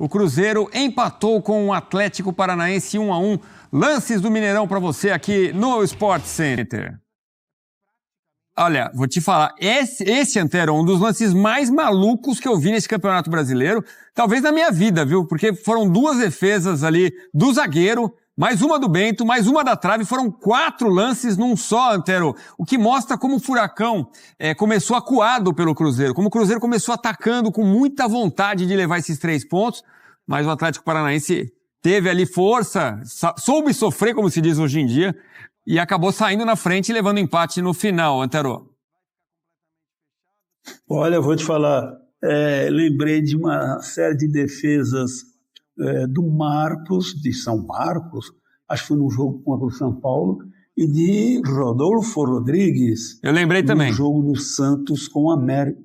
o Cruzeiro empatou com o Atlético Paranaense 1-1. Lances do Mineirão para você aqui no Sport Center. Olha, vou te falar, esse Antero, é um dos lances mais malucos que eu vi nesse Campeonato Brasileiro, talvez na minha vida, viu? Porque foram 2 defesas ali do zagueiro, mais uma do Bento, mais uma da trave, foram 4 lances num só, Antero, o que mostra como o Furacão começou acuado pelo Cruzeiro, como o Cruzeiro começou atacando com muita vontade de levar esses 3 pontos, mas o Atlético Paranaense teve ali força, soube sofrer, como se diz hoje em dia, e acabou saindo na frente e levando empate no final, Antero. Olha, eu vou te falar, lembrei de uma série de defesas do Marcos, de São Marcos, acho que foi num jogo contra o São Paulo, e de Rodolfo Rodrigues. Eu lembrei também. No jogo do Santos com o América.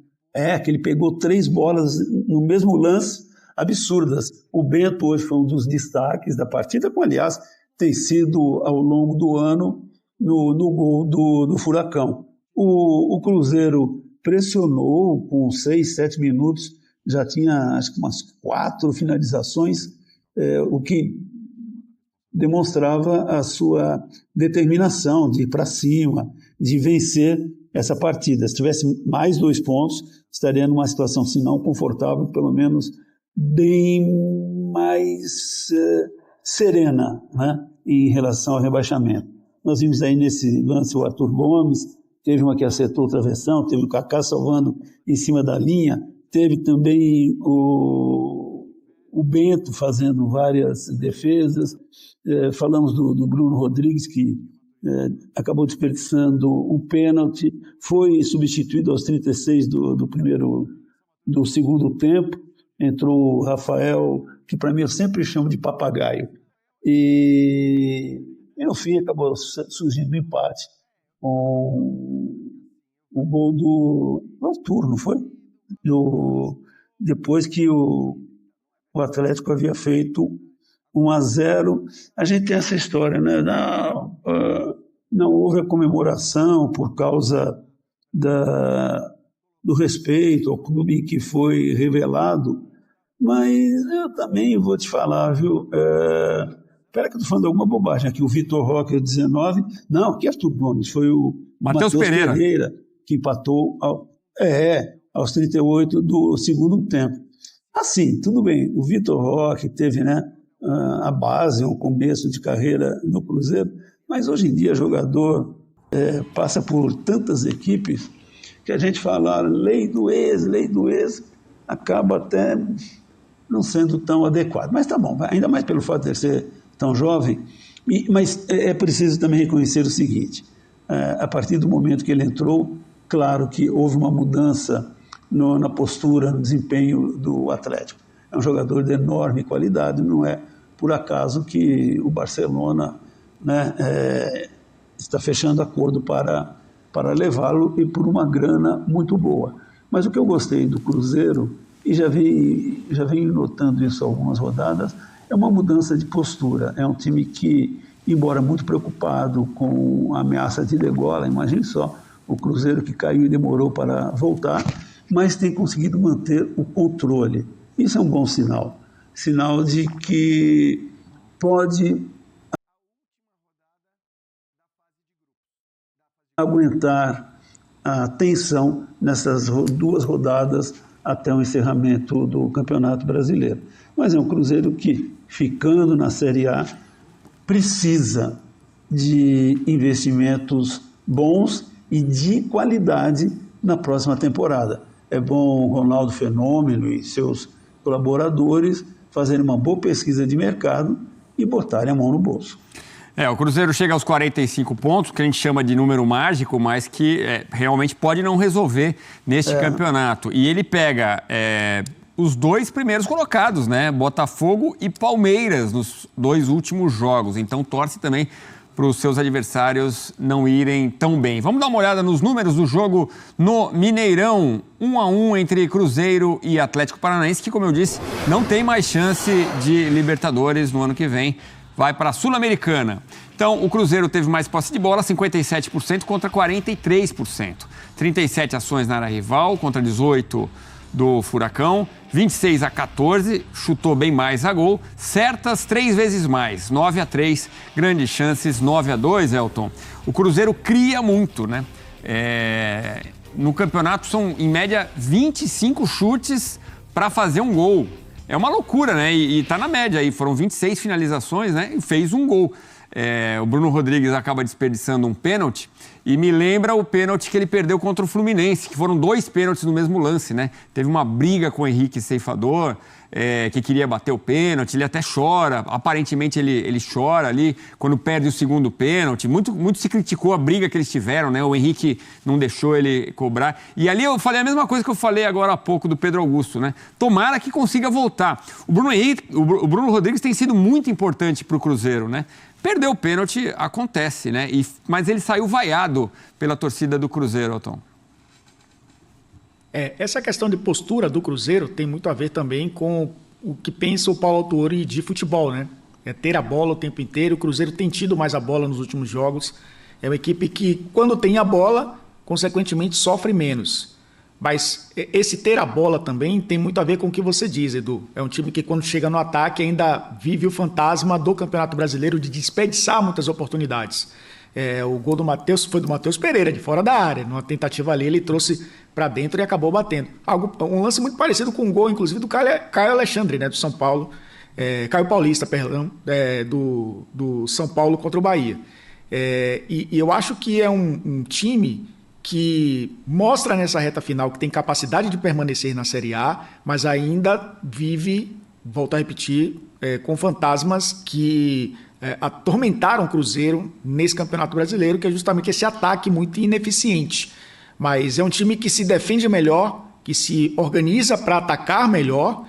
Que ele pegou 3 bolas no mesmo lance, absurdas. O Bento hoje foi um dos destaques da partida, como aliás tem sido ao longo do ano no gol do Furacão. O Cruzeiro pressionou com 6, 7 minutos, já tinha acho que umas 4 finalizações, o que demonstrava a sua determinação de ir para cima, de vencer essa partida. Se tivesse mais 2 pontos, estaria numa situação, se não confortável, pelo menos bem mais serena, né, em relação ao rebaixamento. Nós vimos aí nesse lance o Arthur Gomes, teve uma que acertou o travessão, teve o Kaká salvando em cima da linha, teve também o Bento fazendo várias defesas, falamos do Bruno Rodrigues, que acabou desperdiçando um pênalti, foi substituído aos 36 do segundo tempo, entrou o Rafael, que para mim eu sempre chamo de papagaio, e no fim acabou surgindo um empate com o gol do Arthur, não foi? Depois que o Atlético havia feito 1-0, a gente tem essa história, né? Não houve a comemoração por causa do respeito ao clube que foi revelado, mas eu também vou te falar, viu? Espera que eu estou falando alguma bobagem aqui. O Vitor Roque, 19. Não, que Arthur Gomes. Foi o Matheus Pereira que empatou aos 38 do segundo tempo. Assim, tudo bem. O Vitor Roque teve, né, a base, um começo de carreira no Cruzeiro, mas hoje em dia jogador passa por tantas equipes que a gente fala lei do ex, acaba até não sendo tão adequado. Mas tá bom, ainda mais pelo fato de ele ser tão jovem. Mas é preciso também reconhecer o seguinte, a partir do momento que ele entrou, claro que houve uma mudança na postura, no desempenho do Atlético. É um jogador de enorme qualidade, não é por acaso que o Barcelona, né, está fechando acordo para levá-lo e por uma grana muito boa. Mas o que eu gostei do Cruzeiro, e já venho notando isso algumas rodadas, é uma mudança de postura. É um time que, embora muito preocupado com a ameaça de degola, imagine só, o Cruzeiro que caiu e demorou para voltar, mas tem conseguido manter o controle. Isso é um bom sinal. Sinal de que pode aguentar a tensão nessas 2 rodadas até o encerramento do Campeonato Brasileiro. Mas é um Cruzeiro que, ficando na Série A, precisa de investimentos bons e de qualidade na próxima temporada. É bom o Ronaldo Fenômeno e seus colaboradores fazerem uma boa pesquisa de mercado e botarem a mão no bolso. O Cruzeiro chega aos 45 pontos, que a gente chama de número mágico, mas que realmente pode não resolver neste campeonato. E ele pega os 2 primeiros colocados, né? Botafogo e Palmeiras, nos 2 últimos jogos. Então torce também para os seus adversários não irem tão bem. Vamos dar uma olhada nos números do jogo no Mineirão. 1-1 entre Cruzeiro e Atlético Paranaense, que, como eu disse, não tem mais chance de Libertadores no ano que vem. Vai para a Sul-Americana. Então, o Cruzeiro teve mais posse de bola, 57% contra 43%. 37 ações na área rival contra 18 do Furacão, 26-14, chutou bem mais a gol, certas 3 vezes mais, 9-3, grandes chances, 9-2, Elton. O Cruzeiro cria muito, né? No campeonato são, em média, 25 chutes para fazer um gol. É uma loucura, né? E tá na média aí, foram 26 finalizações, né? E fez um gol. O Bruno Rodrigues acaba desperdiçando um pênalti e me lembra o pênalti que ele perdeu contra o Fluminense, que foram 2 pênaltis no mesmo lance, né? Teve uma briga com o Henrique Ceifador, que queria bater o pênalti, ele até chora, aparentemente ele chora ali quando perde o segundo pênalti. Muito se criticou a briga que eles tiveram, né? O Henrique não deixou ele cobrar. E ali eu falei a mesma coisa que eu falei agora há pouco do Pedro Augusto, né? Tomara que consiga voltar. O Bruno Rodrigues tem sido muito importante para o Cruzeiro, né? Perdeu o pênalti, acontece, né? Mas ele saiu vaiado pela torcida do Cruzeiro, Elton. Essa questão de postura do Cruzeiro tem muito a ver também com o que pensa o Paulo Autuori de futebol, né? É ter a bola o tempo inteiro. O Cruzeiro tem tido mais a bola nos últimos jogos. É uma equipe que, quando tem a bola, consequentemente sofre menos. Mas esse ter a bola também tem muito a ver com o que você diz, Edu. É um time que, quando chega no ataque, ainda vive o fantasma do Campeonato Brasileiro de desperdiçar muitas oportunidades. O gol do Matheus foi do Matheus Pereira, de fora da área. Numa tentativa ali, ele trouxe para dentro e acabou batendo. Um lance muito parecido com o gol, inclusive, do Caio Alexandre, né, do São Paulo. Caio Paulista, perdão, do São Paulo contra o Bahia. E eu acho que é um time que mostra nessa reta final que tem capacidade de permanecer na Série A, mas ainda vive, volto a repetir, com fantasmas que atormentaram o Cruzeiro nesse Campeonato Brasileiro, que é justamente esse ataque muito ineficiente. Mas é um time que se defende melhor, que se organiza para atacar melhor,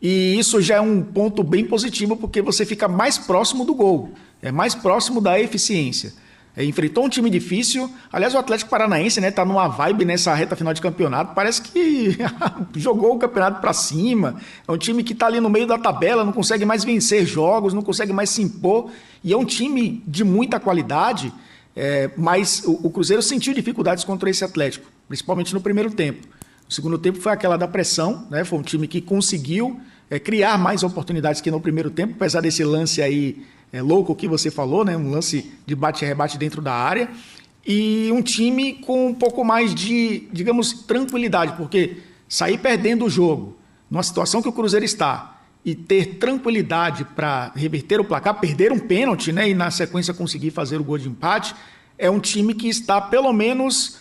e isso já é um ponto bem positivo, porque você fica mais próximo do gol, mais próximo da eficiência. Enfrentou um time difícil. Aliás, o Atlético Paranaense, né, tá numa vibe nessa reta final de campeonato. Parece que jogou o campeonato para cima. É um time que está ali no meio da tabela, não consegue mais vencer jogos, não consegue mais se impor. E é um time de muita qualidade, mas o Cruzeiro sentiu dificuldades contra esse Atlético, principalmente no primeiro tempo. O segundo tempo foi aquela da pressão, né? Foi um time que conseguiu criar mais oportunidades que no primeiro tempo, apesar desse lance aí louco que você falou, né? Um lance de bate-rebate dentro da área, e um time com um pouco mais de, digamos, tranquilidade, porque sair perdendo o jogo, numa situação que o Cruzeiro está, e ter tranquilidade para reverter o placar, perder um pênalti, né? E na sequência conseguir fazer o gol de empate, é um time que está pelo menos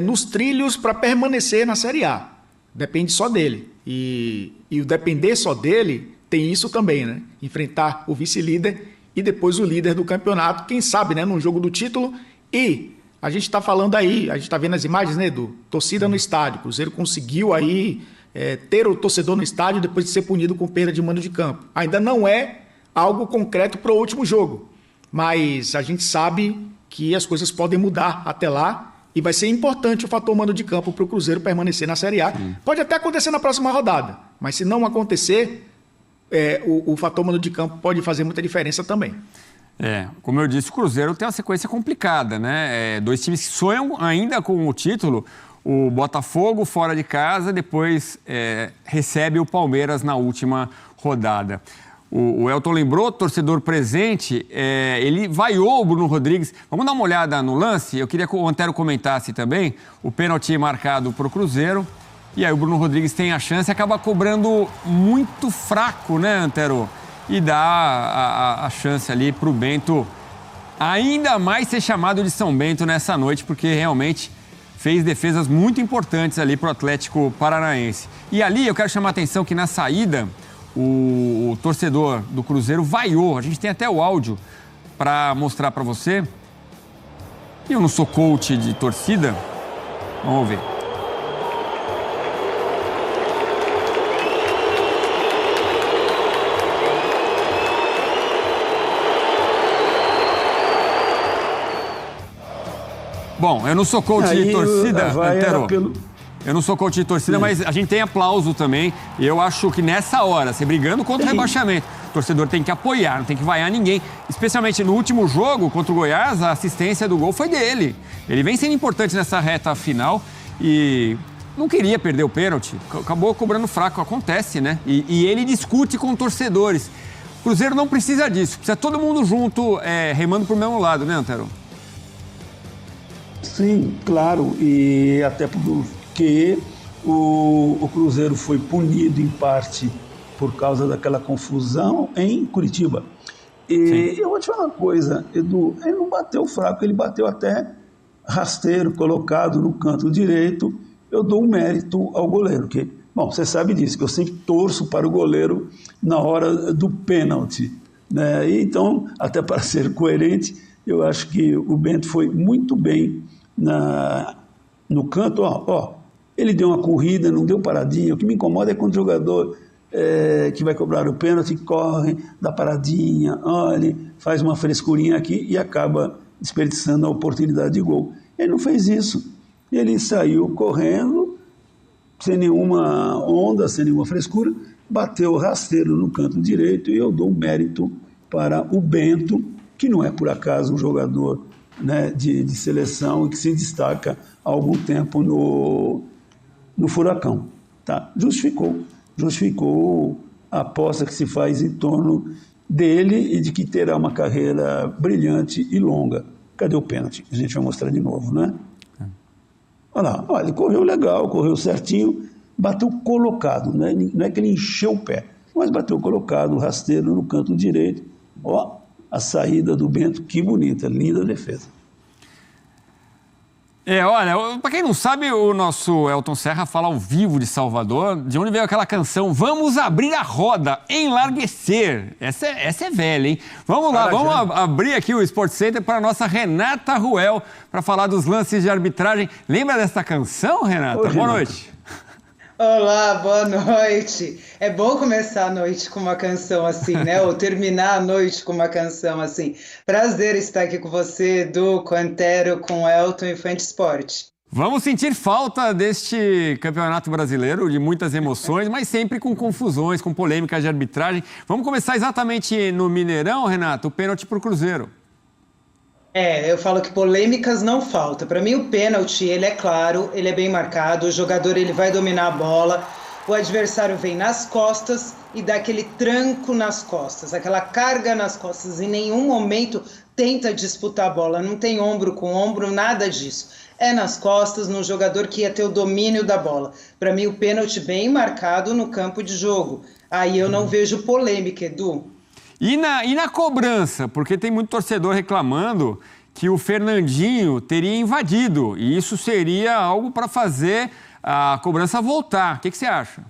nos trilhos para permanecer na Série A. Depende só dele. E o depender só dele tem isso também, né? Enfrentar o vice-líder e depois o líder do campeonato, quem sabe, né, num jogo do título. E a gente está falando aí, a gente está vendo as imagens, né, Edu? Torcida no estádio. O Cruzeiro conseguiu aí ter o torcedor no estádio depois de ser punido com perda de mando de campo. Ainda não é algo concreto para o último jogo, mas a gente sabe que as coisas podem mudar até lá e vai ser importante o fator mando de campo para o Cruzeiro permanecer na Série A. Sim. Pode até acontecer na próxima rodada, mas se não acontecer, o fator mando de campo pode fazer muita diferença também. Como eu disse, o Cruzeiro tem uma sequência complicada, né? 2 times que sonham ainda com o título. O Botafogo fora de casa, depois recebe o Palmeiras na última rodada. O Elton lembrou, torcedor presente, ele vaiou o Bruno Rodrigues. Vamos dar uma olhada no lance? Eu queria que o Antero comentasse também o pênalti marcado para o Cruzeiro. E aí o Bruno Rodrigues tem a chance e acaba cobrando muito fraco, né, Antero? E dá a chance ali para o Bento ainda mais ser chamado de São Bento nessa noite, porque realmente fez defesas muito importantes ali para o Atlético Paranaense. E ali eu quero chamar a atenção que na saída o torcedor do Cruzeiro vaiou. A gente tem até o áudio para mostrar para você. Eu não sou coach de torcida. Vamos ver. Bom, eu não sou coach de torcida, Antero. Eu não sou coach de torcida, mas a gente tem aplauso também. E eu acho que nessa hora, você brigando contra o rebaixamento, o torcedor tem que apoiar, não tem que vaiar ninguém. Especialmente no último jogo contra o Goiás, a assistência do gol foi dele. Ele vem sendo importante nessa reta final e não queria perder o pênalti, acabou cobrando fraco, acontece, né? E ele discute com torcedores. O Cruzeiro não precisa disso, precisa todo mundo junto, remando pro mesmo lado, né, Antero? Sim, claro, e até porque o Cruzeiro foi punido em parte por causa daquela confusão em Curitiba. E eu vou te falar uma coisa, Edu, ele não bateu fraco, ele bateu até rasteiro, colocado no canto direito. Eu dou um mérito ao goleiro, que, bom, você sabe disso, que eu sempre torço para o goleiro na hora do pênalti, né? E então, até para ser coerente, eu acho que o Bento foi muito bem no canto. Ele deu uma corrida, não deu paradinha. O que me incomoda é quando o jogador que vai cobrar o pênalti corre, dá paradinha, olha, faz uma frescurinha aqui e acaba desperdiçando a oportunidade de gol. Ele não fez isso. Ele saiu correndo, sem nenhuma onda, sem nenhuma frescura, bateu rasteiro no canto direito e eu dou um mérito para o Bento, que não é por acaso um jogador, né, de seleção e que se destaca há algum tempo no Furacão. Tá? Justificou a aposta que se faz em torno dele e de que terá uma carreira brilhante e longa. Cadê o pênalti? A gente vai mostrar de novo, né? Olha lá, ele correu legal, correu certinho, bateu colocado, né? Não é que ele encheu o pé, mas bateu colocado, rasteiro no canto direito. Ó, a saída do Bento, que bonita, linda defesa. Olha, para quem não sabe, o nosso Elton Serra fala ao vivo de Salvador, de onde veio aquela canção Vamos Abrir a Roda, Enlarguecer. Essa é velha, hein? Vamos lá, vamos abrir aqui o Sport Center para a nossa Renata Ruel, para falar dos lances de arbitragem. Lembra dessa canção, Renata? Oi, Boa Renata. noite. Olá, boa noite. É bom começar a noite com uma canção assim, né? Ou terminar a noite com uma canção assim. Prazer estar aqui com você, Edu, com Antero, com Elton e Fã de Esporte. Vamos sentir falta deste campeonato brasileiro, de muitas emoções, mas sempre com confusões, com polêmicas de arbitragem. Vamos começar exatamente no Mineirão, Renato, o pênalti para o Cruzeiro. Eu falo que polêmicas não faltam. Para mim o pênalti, ele é claro, ele é bem marcado, o jogador ele vai dominar a bola, o adversário vem nas costas e dá aquele tranco nas costas, aquela carga nas costas, em nenhum momento tenta disputar a bola, não tem ombro com ombro, nada disso. É nas costas, no jogador que ia ter o domínio da bola. Para mim o pênalti bem marcado no campo de jogo. Aí eu não vejo polêmica, Edu. E na cobrança, porque tem muito torcedor reclamando que o Fernandinho teria invadido, e isso seria algo para fazer a cobrança voltar. O que você acha?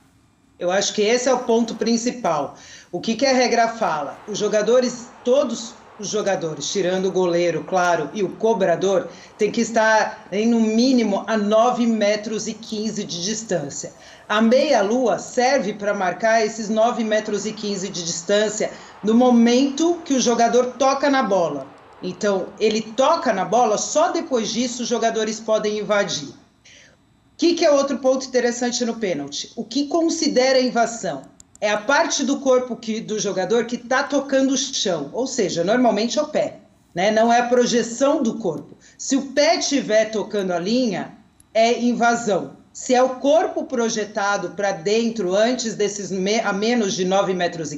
Eu acho que esse é o ponto principal. O que a regra fala? Os jogadores, todos os jogadores, tirando o goleiro, claro, e o cobrador, tem que estar em no mínimo a 9,15 metros de distância. A meia-lua serve para marcar esses 9,15 metros de distância no momento que o jogador toca na bola. Então, ele toca na bola, só depois disso os jogadores podem invadir. O que é outro ponto interessante no pênalti? O que considera invasão? É a parte do corpo do jogador que está tocando o chão, ou seja, normalmente é o pé, né? Não é a projeção do corpo. Se o pé estiver tocando a linha, é invasão. Se é o corpo projetado para dentro antes desses a menos de 9,15 metros,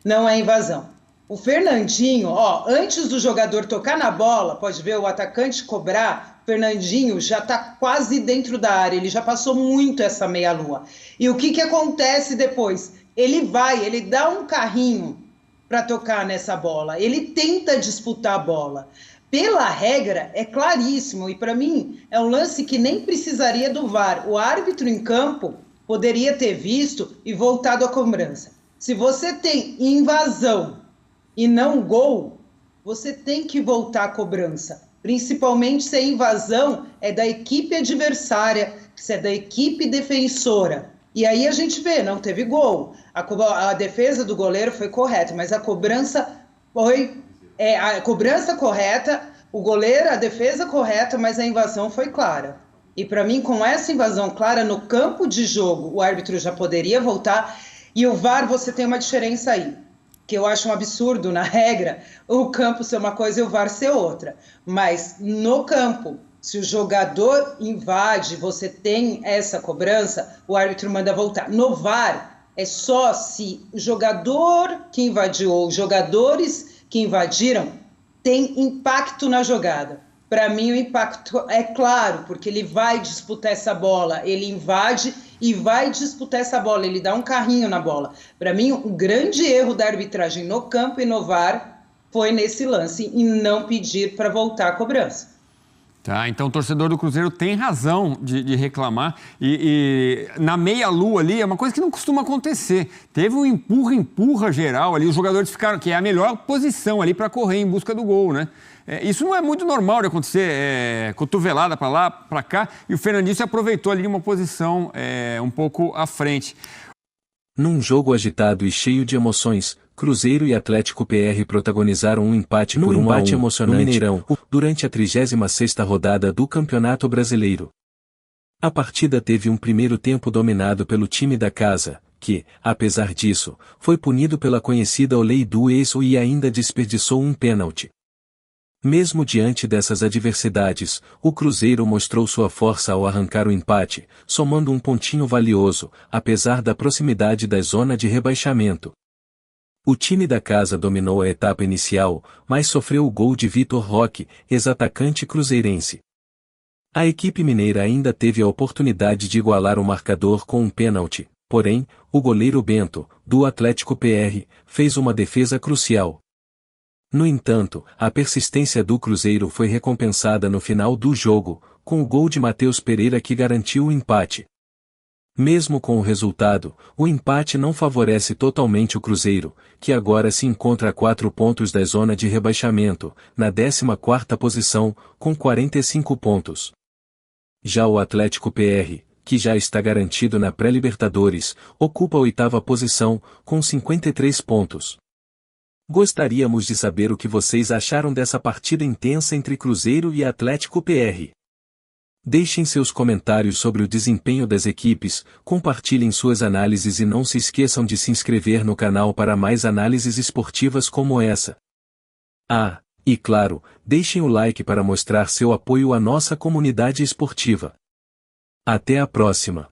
não é invasão. O Fernandinho, antes do jogador tocar na bola, pode ver o atacante cobrar, Fernandinho já está quase dentro da área, ele já passou muito essa meia-lua. E o que acontece depois? Ele dá um carrinho para tocar nessa bola, ele tenta disputar a bola. Pela regra, é claríssimo, e para mim é um lance que nem precisaria do VAR. O árbitro em campo poderia ter visto e voltado à cobrança. Se você tem invasão e não gol, você tem que voltar à cobrança. Principalmente se a invasão é da equipe adversária, se é da equipe defensora. E aí a gente vê, não teve gol. A defesa do goleiro foi correta, mas a cobrança foi... a cobrança correta, o goleiro, a defesa correta, mas a invasão foi clara. E para mim, com essa invasão clara no campo de jogo, o árbitro já poderia voltar. E o VAR, você tem uma diferença aí, que eu acho um absurdo na regra, o campo ser uma coisa e o VAR ser outra. Mas no campo, Se o jogador invade, você tem essa cobrança, o árbitro manda voltar. No VAR, é só se o jogador que invadiu ou os jogadores que invadiram têm impacto na jogada. Para mim, o impacto é claro, porque ele vai disputar essa bola, ele invade e vai disputar essa bola, ele dá um carrinho na bola. Para mim, o grande erro da arbitragem no campo e no VAR foi nesse lance, em não pedir para voltar a cobrança. Tá, então o torcedor do Cruzeiro tem razão de reclamar e na meia-lua ali é uma coisa que não costuma acontecer. Teve um empurra geral ali, os jogadores ficaram, que é a melhor posição ali para correr em busca do gol, né? Isso não é muito normal de acontecer, cotovelada para lá, para cá, e o Fernandinho se aproveitou ali de uma posição um pouco à frente. Num jogo agitado e cheio de emoções, Cruzeiro e Atlético PR protagonizaram um empate por 1-1 emocionante no Mineirão, durante a 36ª rodada do Campeonato Brasileiro. A partida teve um primeiro tempo dominado pelo time da casa, que, apesar disso, foi punido pela conhecida lei do ex e ainda desperdiçou um pênalti. Mesmo diante dessas adversidades, o Cruzeiro mostrou sua força ao arrancar o empate, somando um pontinho valioso, apesar da proximidade da zona de rebaixamento. O time da casa dominou a etapa inicial, mas sofreu o gol de Vitor Roque, ex-atacante cruzeirense. A equipe mineira ainda teve a oportunidade de igualar o marcador com um pênalti, porém, o goleiro Bento, do Atlético PR, fez uma defesa crucial. No entanto, a persistência do Cruzeiro foi recompensada no final do jogo, com o gol de Matheus Pereira que garantiu o empate. Mesmo com o resultado, o empate não favorece totalmente o Cruzeiro, que agora se encontra a 4 pontos da zona de rebaixamento, na 14ª posição, com 45 pontos. Já o Atlético PR, que já está garantido na pré-Libertadores, ocupa a 8ª posição, com 53 pontos. Gostaríamos de saber o que vocês acharam dessa partida intensa entre Cruzeiro e Atlético PR. Deixem seus comentários sobre o desempenho das equipes, compartilhem suas análises e não se esqueçam de se inscrever no canal para mais análises esportivas como essa. Ah, e claro, deixem o like para mostrar seu apoio à nossa comunidade esportiva. Até a próxima!